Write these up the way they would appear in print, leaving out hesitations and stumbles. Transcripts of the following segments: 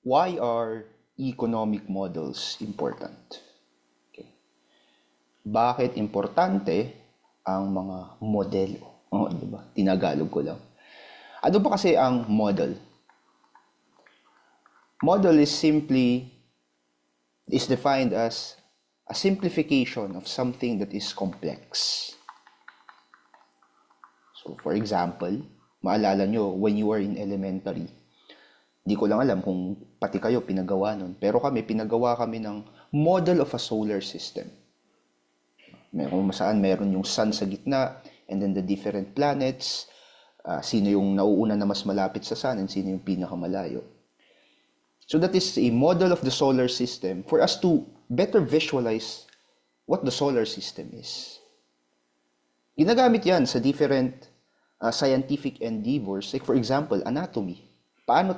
why are economic models important? Okay. Bakit importante ang mga modelo? Oh, di ba? Tinagalog ko lang. Ano ba kasi ang model? Model is defined as a simplification of something that is complex. So, for example, maalala nyo, when you were in elementary, di ko lang alam kung pati kayo pinagawa nun, pero pinagawa kami ng model of a solar system. Meron yung sun sa gitna, and then the different planets, sino yung nauuna na mas malapit sa sun, and sino yung pinakamalayo. So that is a model of the solar system for us to better visualize what the solar system is. Ginagamit yan sa different scientific endeavors, like for example, anatomy. Paano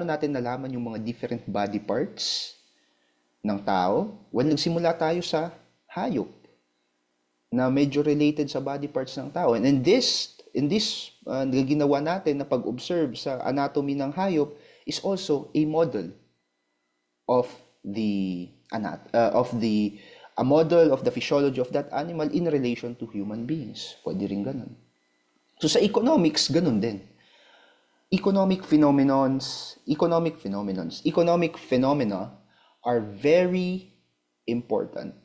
natin nalaman yung mga different body parts ng tao? Well, nagsimula tayo sa hayop na medyo related sa body parts ng tao. And in this ginawa natin na pag-observe sa anatomy ng hayop is also a model of a model of the physiology of that animal in relation to human beings. Pwede rin ganun. So sa economics, ganun din. Economic phenomena are very important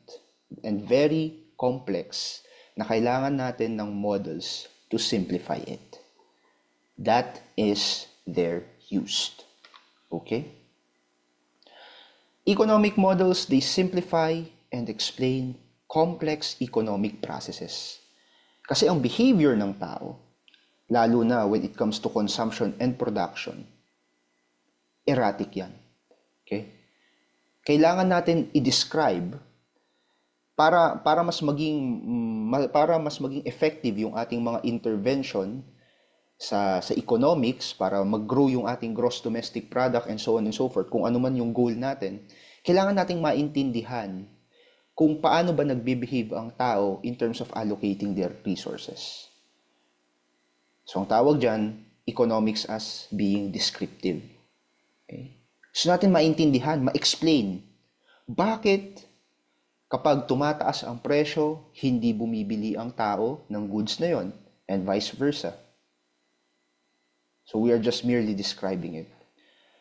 and very complex na kailangan natin ng models to simplify it. That is their use. Okay? Economic models, they simplify and explain complex economic processes. Kasi ang behavior ng tao, lalo na when it comes to consumption and production, erratic yan. Okay? Kailangan natin i-describe para mas maging effective yung ating mga intervention sa economics, para mag-grow yung ating gross domestic product and so on and so forth, kung ano man yung goal natin, kailangan nating maintindihan kung paano ba nagbe-behave ang tao in terms of allocating their resources. So, ang tawag dyan, economics as being descriptive. Okay? So, natin maintindihan, ma-explain, bakit kapag tumataas ang presyo, hindi bumibili ang tao ng goods na yon, and vice versa. So, we are just merely describing it.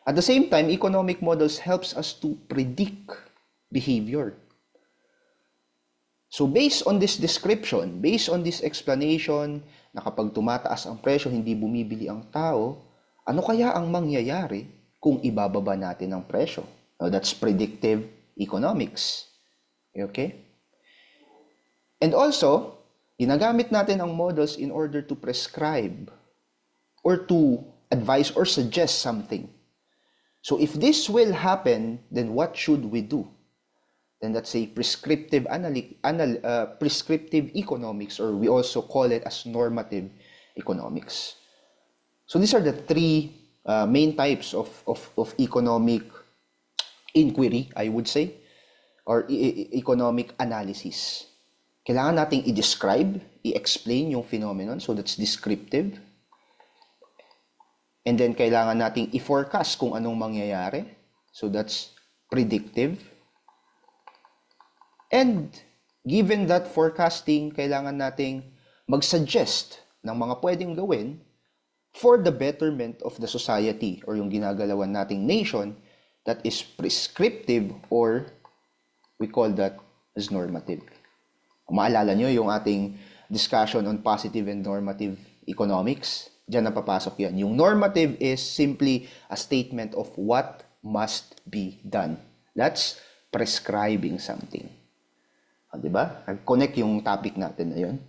At the same time, economic models helps us to predict behavior. So, based on this description, based on this explanation, na kapag tumataas ang presyo, hindi bumibili ang tao, ano kaya ang mangyayari kung ibababa natin ang presyo? Now, that's predictive economics. Okay? And also, ginagamit natin ang models in order to prescribe or to advise or suggest something. So, if this will happen, then what should we do? Then that's a prescriptive economics, or we also call it as normative economics. So these are the three main types of economic inquiry, I would say, or economic analysis. Kailangan nating i-describe, i-explain yung phenomenon, so that's descriptive. And then kailangan nating i-forecast kung anong mangyayari, so that's predictive. And given that forecasting, kailangan nating mag-suggest ng mga pwedeng gawin for the betterment of the society or yung ginagalawan nating nation, that is prescriptive, or we call that as normative. Maalala nyo yung ating discussion on positive and normative economics? Diyan napapasok yan. Yung normative is simply a statement of what must be done. That's prescribing something. Diba? Connect yung topic natin na yun.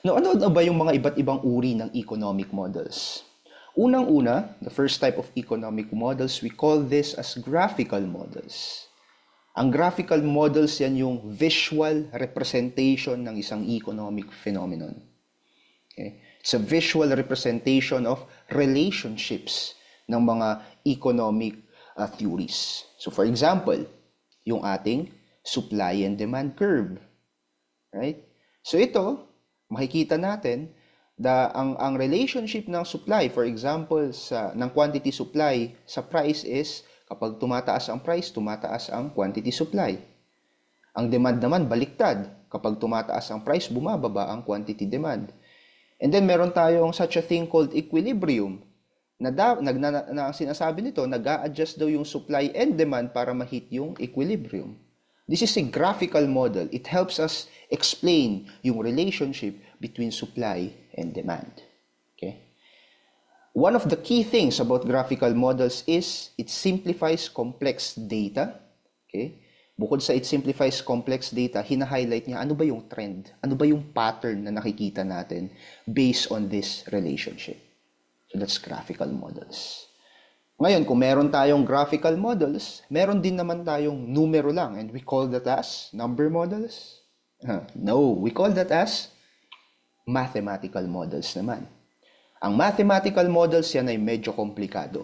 Now, ano ba yung mga iba't ibang uri ng economic models? Unang-una, the first type of economic models, we call this as graphical models. Ang graphical models, yan yung visual representation ng isang economic phenomenon. Okay? It's a visual representation of relationships ng mga economic theories. So, for example, yung ating supply and demand curve. Right? So ito, makikita natin Ang relationship ng supply, for example, ng quantity supply sa price is kapag tumataas ang price, tumataas ang quantity supply. Ang demand naman baliktad. Kapag tumataas ang price, bumababa ang quantity demand. And then meron tayong such a thing called equilibrium na ang sinasabi nito, nag-a-adjust daw yung supply and demand para ma-hit yung equilibrium. This is a graphical model. It helps us explain yung relationship between supply and demand. Okay? One of the key things about graphical models is it simplifies complex data. Okay? Bukod sa it simplifies complex data, hina-highlight niya ano ba yung trend, ano ba yung pattern na nakikita natin based on this relationship. So that's graphical models. Ngayon, kung meron tayong graphical models, meron din naman tayong numero lang, and we call that as number models? No, we call that as mathematical models naman. Ang mathematical models yan ay medyo komplikado.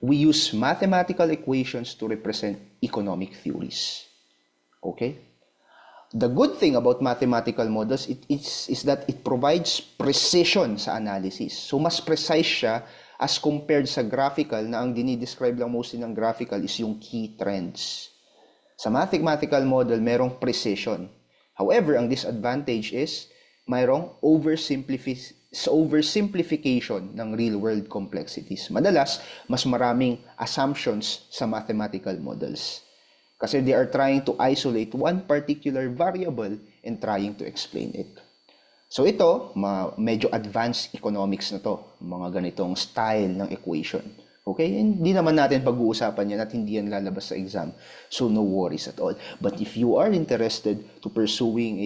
We use mathematical equations to represent economic theories. Okay? The good thing about mathematical models is that it provides precision sa analysis. So, mas precise siya as compared sa graphical na ang dinidescribe lang mostly ng graphical is yung key trends. Sa mathematical model, merong precision. However, ang disadvantage is mayroong oversimplification ng real-world complexities. Madalas, mas maraming assumptions sa mathematical models. Kasi they are trying to isolate one particular variable and trying to explain it. So ito, medyo advanced economics na to, mga ganitong style ng equation. Okay? Hindi naman natin pag-uusapan yan at hindi yan lalabas sa exam. So no worries at all. But if you are interested to pursuing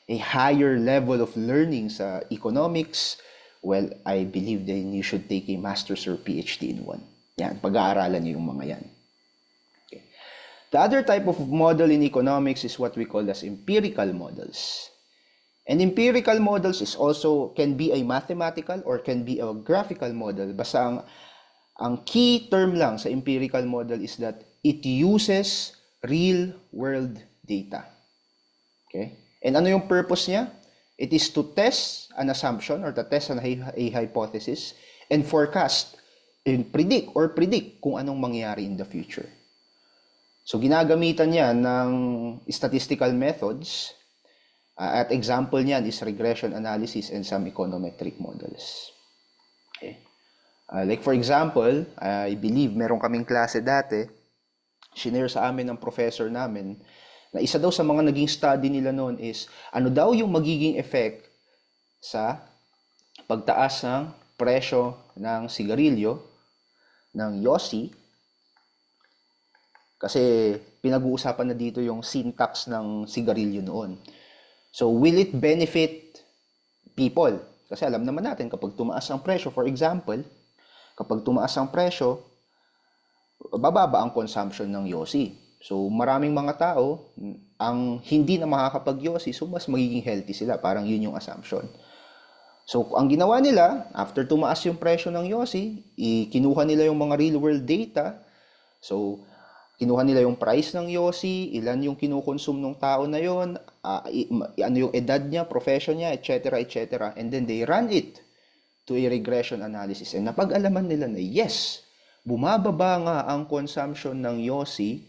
a higher level of learning sa economics, well, I believe then you should take a master's or PhD in one. Yan, pag-aaralan niyo yung mga yan. Okay. The other type of model in economics is what we call as empirical models. And empirical models can be a mathematical or can be a graphical model. Basta ang key term lang sa empirical model is that it uses real-world data. Okay? And ano yung purpose niya? It is to test an assumption or to test a hypothesis and forecast and predict kung anong mangyayari in the future. So ginagamitan niya ng statistical methods. At example niyan is regression analysis and some econometric models. Okay. Like for example, I believe meron kaming klase dati, shinare sa amin ng professor namin, na isa daw sa mga naging study nila noon is, ano daw yung magiging effect sa pagtaas ng presyo ng sigarilyo, ng Yossi, kasi pinag-uusapan na dito yung syntax ng sigarilyo noon. So, will it benefit people? Kasi alam naman natin, kapag tumaas ang presyo, for example, kapag tumaas ang presyo, bababa ang consumption ng Yossi. So, maraming mga tao, ang hindi na makakapag-Yossi, so mas magiging healthy sila. Parang yun yung assumption. So, ang ginawa nila, after tumaas yung presyo ng Yossi, kinuha nila yung mga real-world data. So, kinuha nila yung price ng Yossi, ilan yung kinukonsume ng tao na yon, ano yung edad niya, profession niya, etc., etc. And then they run it to a regression analysis. And napag-alaman nila na yes, bumababa nga ang consumption ng Yossi,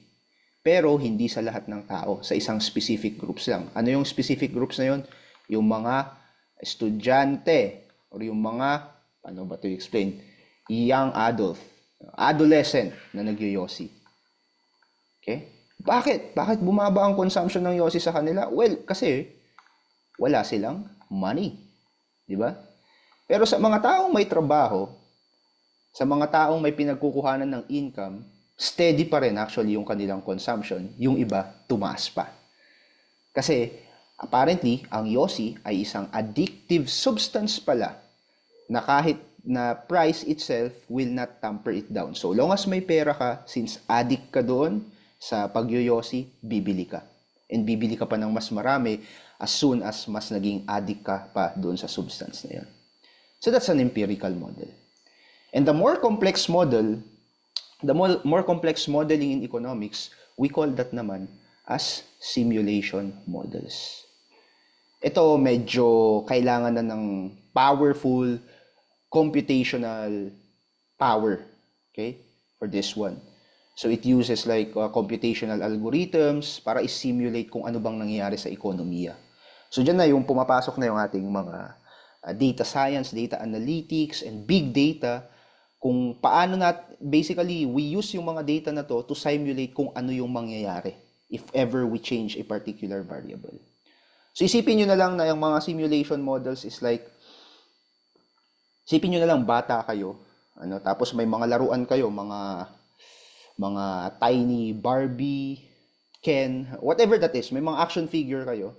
pero hindi sa lahat ng tao, sa isang specific groups lang. Ano yung specific groups na yon? Yung mga estudyante, or yung mga, ano ba to explain? Young adolescent na nag-Yossi. Okay? Bakit? Bakit bumaba ang consumption ng Yossi sa kanila? Well, kasi wala silang money. Di ba? Pero sa mga taong may trabaho, sa mga taong may pinagkukuhanan ng income, steady pa rin actually yung kanilang consumption. Yung iba, tumaas pa. Kasi apparently, ang Yossi ay isang addictive substance pala na kahit na price itself will not tamper it down. So long as may pera ka, since addict ka doon, sa pagyoyosi, bibili ka. And bibili ka pa ng mas marami as soon as mas naging addict ka pa doon sa substance na yun. So that's an empirical model. And the more complex modeling in economics, we call that naman as simulation models. Ito medyo kailangan na ng powerful computational power, okay, for this one. So it uses like computational algorithms para i-simulate kung ano bang nangyayari sa ekonomiya. So dyan na yung pumapasok na yung ating mga data science, data analytics, and big data, kung paano basically, we use yung mga data na to simulate kung ano yung mangyayari if ever we change a particular variable. So isipin nyo na lang na yung mga simulation models is like, isipin nyo na lang bata kayo, tapos may mga laruan kayo, mga tiny Barbie, Ken, whatever that is, may mga action figure kayo.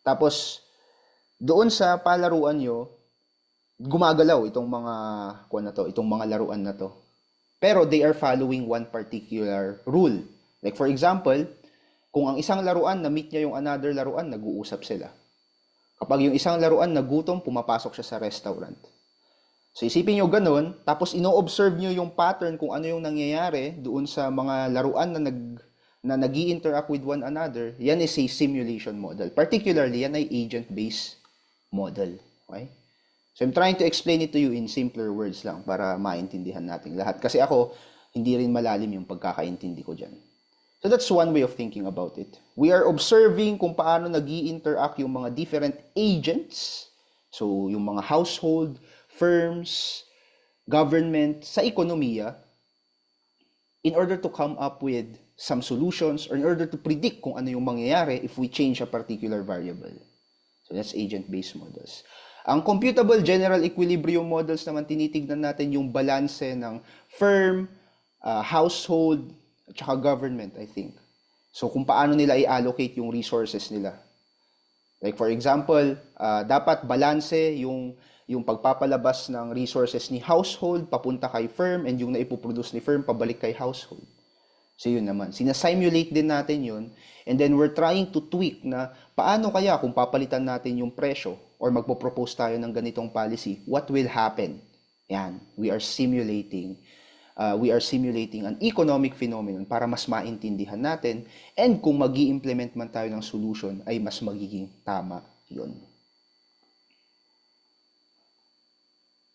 Tapos, doon sa palaruan nyo, gumagalaw itong mga laruan na to. Pero they are following one particular rule. Like for example, kung ang isang laruan na-meet niya yung another laruan, nag-uusap sila. Kapag yung isang laruan nagutom, pumapasok siya sa restaurant. So isipin nyo ganun, tapos ino-observe nyo yung pattern kung ano yung nangyayari doon sa mga laruan na nag-i-interact with one another. Yan is a simulation model. Particularly, yan ay agent-based model. Okay? So I'm trying to explain it to you in simpler words lang para maintindihan natin lahat. Kasi ako, hindi rin malalim yung pagkakaintindi ko dyan. So that's one way of thinking about it. We are observing kung paano nag-i-interact yung mga different agents. So yung mga household, firms, government, sa ekonomiya, in order to come up with some solutions or in order to predict kung ano yung mangyayari if we change a particular variable. So that's agent-based models. Ang computable general equilibrium models naman, tinitignan natin yung balanse ng firm, household, at saka government, I think. So kung paano nila i-allocate yung resources nila. Like for example, dapat balanse yung pagpapalabas ng resources ni household papunta kay firm and yung naipoproduce ni firm pabalik kay household. So yun naman, sinasimulate din natin yun and then we're trying to tweak na paano kaya kung papalitan natin yung presyo or magpo-propose tayo ng ganitong policy, what will happen? Yan, we are simulating an economic phenomenon para mas maintindihan natin and kung magi-implement man tayo ng solution ay mas magiging tama yun.